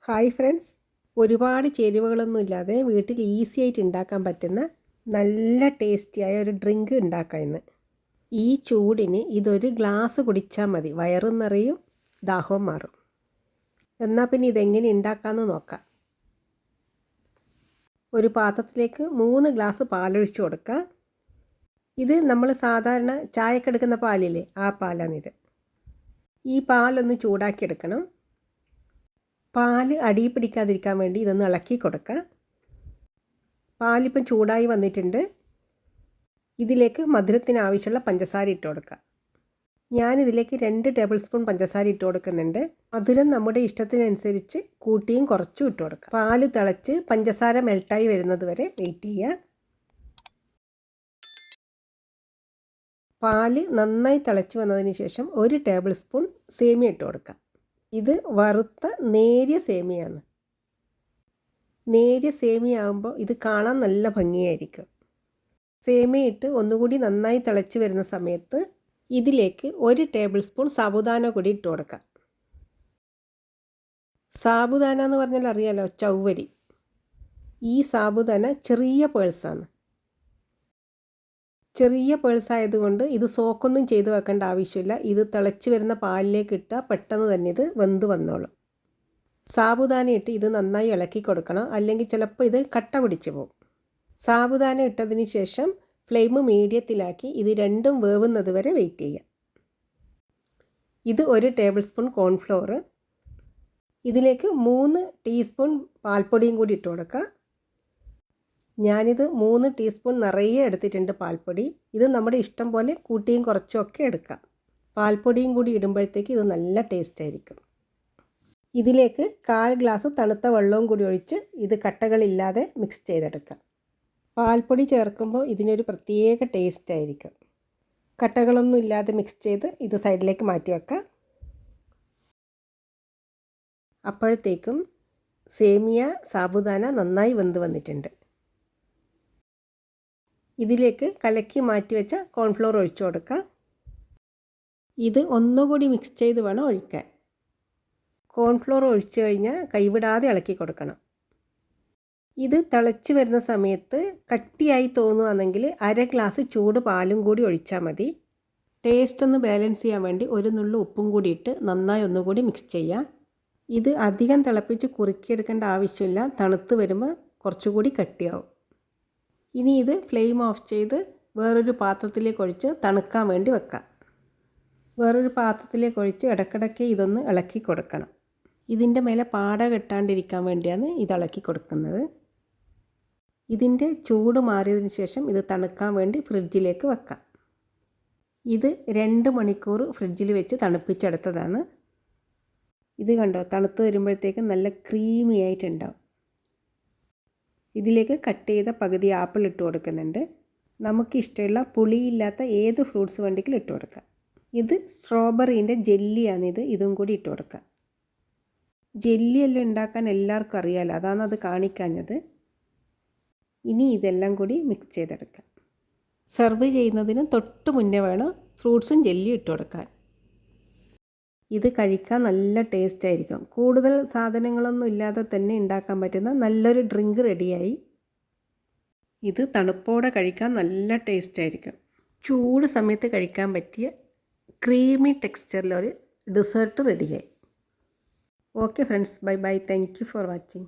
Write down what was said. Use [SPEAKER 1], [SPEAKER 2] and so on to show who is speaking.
[SPEAKER 1] Hi friends, ഒരുപാട് ചേരുവകളൊന്നും ഇല്ലാതെ വീട്ടിൽ ഈസി ആയിട്ട് ഉണ്ടാക്കാൻ പറ്റുന്ന നല്ല ടേസ്റ്റിയായ ഒരു ഡ്രിങ്ക് ഉണ്ടാക്കാം ഇന്ന്. ഈ ചൂടിന് ഇതൊരു ഗ്ലാസ് കുടിച്ചാൽ മതി, വയറും നിറയും, ദാഹവും മാറും. എന്നാൽ പിന്നെ ഇതെങ്ങനെ ഉണ്ടാക്കാമെന്ന് നോക്കാം. ഒരു പാത്രത്തിലേക്ക് 3 ഗ്ലാസ് പാലൊഴിച്ച് കൊടുക്കുക. ഇത് നമ്മൾ സാധാരണ ചായക്കെടുക്കുന്ന പാലില്ലേ, ആ പാലാണിത്. ഈ പാലൊന്ന് ചൂടാക്കിയെടുക്കണം. പാല് അടിയിൽ പിടിക്കാതിരിക്കാൻ വേണ്ടി ഇതൊന്ന് ഇളക്കി കൊടുക്കുക. പാലിപ്പം ചൂടായി വന്നിട്ടുണ്ട്. ഇതിലേക്ക് മധുരത്തിന് ആവശ്യമുള്ള പഞ്ചസാര ഇട്ട് കൊടുക്കുക. ഞാനിതിലേക്ക് 2 ടേബിൾ സ്പൂൺ പഞ്ചസാര ഇട്ട് കൊടുക്കുന്നുണ്ട്. മധുരം നമ്മുടെ ഇഷ്ടത്തിനനുസരിച്ച് കൂട്ടിയും കുറച്ചും ഇട്ട് കൊടുക്കുക. പാല് തിളച്ച് പഞ്ചസാര മെൽട്ടായി വരുന്നത് വരെ വെയിറ്റ് ചെയ്യുക. പാല് നന്നായി തിളച്ച് വന്നതിന് ശേഷം 1 ടേബിൾ സ്പൂൺ സേമിയ ഇട്ട് കൊടുക്കുക. ഇത് വറുത്ത നേരിയ സേമിയാണ്. നേരിയ സേമിയ ആകുമ്പോൾ ഇത് കാണാൻ നല്ല ഭംഗിയായിരിക്കും. സേമിയ ഇട്ട് ഒന്നുകൂടി നന്നായി തിളച്ച് വരുന്ന സമയത്ത് ഇതിലേക്ക് 1 ടേബിൾ സ്പൂൺ സാബുദാന കൂടി ഇട്ട് കൊടുക്കാം. സാബുദാന എന്ന് പറഞ്ഞാൽ അറിയാലോ, ചൗവരി. ഈ സാബുദാന ചെറിയ പേഴ്സാണ്. ചെറിയ പേഴ്സായതുകൊണ്ട് ഇത് സോക്കൊന്നും ചെയ്ത് വെക്കേണ്ട ആവശ്യമില്ല. ഇത് തിളച്ച് വരുന്ന പാലിലേക്ക് ഇട്ടാൽ പെട്ടെന്ന് തന്നെ ഇത് വെന്ത് വന്നോളും. സാബുദാന ഇട്ട് ഇത് നന്നായി ഇളക്കി കൊടുക്കണം, അല്ലെങ്കിൽ ചിലപ്പോൾ ഇത് കട്ട പിടിച്ച് പോകും. സാബുദാന ഇട്ടതിന് ശേഷം ഫ്ലെയിം മീഡിയത്തിലാക്കി ഇത് രണ്ടും വേവുന്നത് വരെ വെയിറ്റ് ചെയ്യുക. ഇത് 1 ടേബിൾ സ്പൂൺ കോൺഫ്ലോർ. ഇതിലേക്ക് 3 ടീസ്പൂൺ പാൽപ്പൊടിയും കൂടി ഇട്ട് കൊടുക്കുക. ഞാനിത് 3 ടീസ്പൂൺ നിറയെ എടുത്തിട്ടുണ്ട് പാൽപ്പൊടി. ഇത് നമ്മുടെ ഇഷ്ടം പോലെ കൂട്ടിയും കുറച്ചും ഒക്കെ എടുക്കാം. പാൽപ്പൊടിയും കൂടി ഇടുമ്പോഴത്തേക്ക് ഇത് നല്ല ടേസ്റ്റ് ആയിരിക്കും. ഇതിലേക്ക് 1/4 ഗ്ലാസ് തണുത്ത വെള്ളവും കൂടി ഒഴിച്ച് ഇത് കട്ടകളില്ലാതെ മിക്സ് ചെയ്തെടുക്കാം. പാൽപ്പൊടി ചേർക്കുമ്പോൾ ഇതിനൊരു പ്രത്യേക ടേസ്റ്റ് ആയിരിക്കും. കട്ടകളൊന്നും ഇല്ലാതെ മിക്സ് ചെയ്ത് ഇത് സൈഡിലേക്ക് മാറ്റി വെക്കാം. അപ്പോഴത്തേക്കും സേമിയ സാബുദാന നന്നായി വെന്ത് വന്നിട്ടുണ്ട്. ഇതിലേക്ക് കലക്കി മാറ്റി വെച്ച കോൺഫ്ലോർ ഒഴിച്ചു കൊടുക്കുക. ഇത് ഒന്നുകൂടി മിക്സ് ചെയ്ത് വേണം ഒഴിക്കാൻ. കോൺഫ്ലോർ ഒഴിച്ചു കഴിഞ്ഞാൽ കൈവിടാതെ ഇളക്കി കൊടുക്കണം. ഇത് തിളച്ച് വരുന്ന സമയത്ത് കട്ടിയായി തോന്നുകയാണെങ്കിൽ 1/2 ഗ്ലാസ് ചൂട് പാലും കൂടി ഒഴിച്ചാൽ മതി. ടേസ്റ്റ് ഒന്ന് ബാലൻസ് ചെയ്യാൻ വേണ്ടി 1 നുള്ളു ഉപ്പും കൂടി ഇട്ട് നന്നായി ഒന്നുകൂടി മിക്സ് ചെയ്യുക. ഇത് അധികം തിളപ്പിച്ച് കുറുക്കിയെടുക്കേണ്ട ആവശ്യമില്ല. തണുത്ത് വരുമ്പോൾ കുറച്ചുകൂടി കട്ടിയാവും. ഇനി ഇത് ഫ്ലെയിം ഓഫ് ചെയ്ത് വേറൊരു പാത്രത്തിലേക്ക് ഒഴിച്ച് തണുക്കാൻ വേണ്ടി വെക്കാം. വേറൊരു പാത്രത്തിലേക്ക് ഒഴിച്ച് ഇടയ്ക്കിടയ്ക്ക് ഇതൊന്ന് ഇളക്കി കൊടുക്കണം. ഇതിൻ്റെ മേലെ പാട കെട്ടാണ്ടിരിക്കാൻ വേണ്ടിയാണ് ഇത് ഇളക്കി കൊടുക്കുന്നത്. ഇതിൻ്റെ ചൂട് മാറിയതിന് ശേഷം ഇത് തണുക്കാൻ വേണ്ടി ഫ്രിഡ്ജിലേക്ക് വെക്കാം. ഇത് 2 മണിക്കൂർ ഫ്രിഡ്ജിൽ വെച്ച് തണുപ്പിച്ചെടുത്തതാണ്. ഇത് കണ്ടോ, തണുത്ത് വരുമ്പോഴത്തേക്ക് നല്ല ക്രീമി ആയിട്ടുണ്ടാവും. ഇതിലേക്ക് കട്ട് ചെയ്ത പകുതി ആപ്പിൾ ഇട്ട് കൊടുക്കുന്നുണ്ട്. നമുക്കിഷ്ടമുള്ള പുളിയില്ലാത്ത ഏത് ഫ്രൂട്ട്സ് വേണ്ടെങ്കിലും ഇട്ട് കൊടുക്കാം. ഇത് സ്ട്രോബെറീൻ്റെ ജെല്ലിയാണിത്. ഇതും കൂടി ഇട്ട് കൊടുക്കാം. ജെല്ലിയെല്ലാം ഉണ്ടാക്കാൻ എല്ലാവർക്കും അറിയാമല്ലോ, അതാണ് അത് കാണിക്കാഞ്ഞത്. ഇനി ഇതെല്ലാം കൂടി മിക്സ് ചെയ്തെടുക്കാം. സെർവ് ചെയ്യുന്നതിന് തൊട്ട് മുന്നേ വേണം ഫ്രൂട്ട്സും ജെല്ലിയും ഇട്ട് കൊടുക്കാൻ. ഇത് കഴിക്കാൻ നല്ല ടേസ്റ്റ് ആയിരിക്കും. കൂടുതൽ സാധനങ്ങളൊന്നും ഇല്ലാതെ തന്നെ ഉണ്ടാക്കാൻ പറ്റുന്ന നല്ലൊരു ഡ്രിങ്ക് റെഡിയായി. ഇത് തണുപ്പോടെ കഴിക്കാൻ നല്ല ടേസ്റ്റ് ആയിരിക്കും. ചൂട് സമയത്ത് കഴിക്കാൻ പറ്റിയ ക്രീമി ടെക്സ്ചറിലൊരു ഡെസേർട്ട് റെഡിയായി. Okay friends, bye bye. Thank you for watching.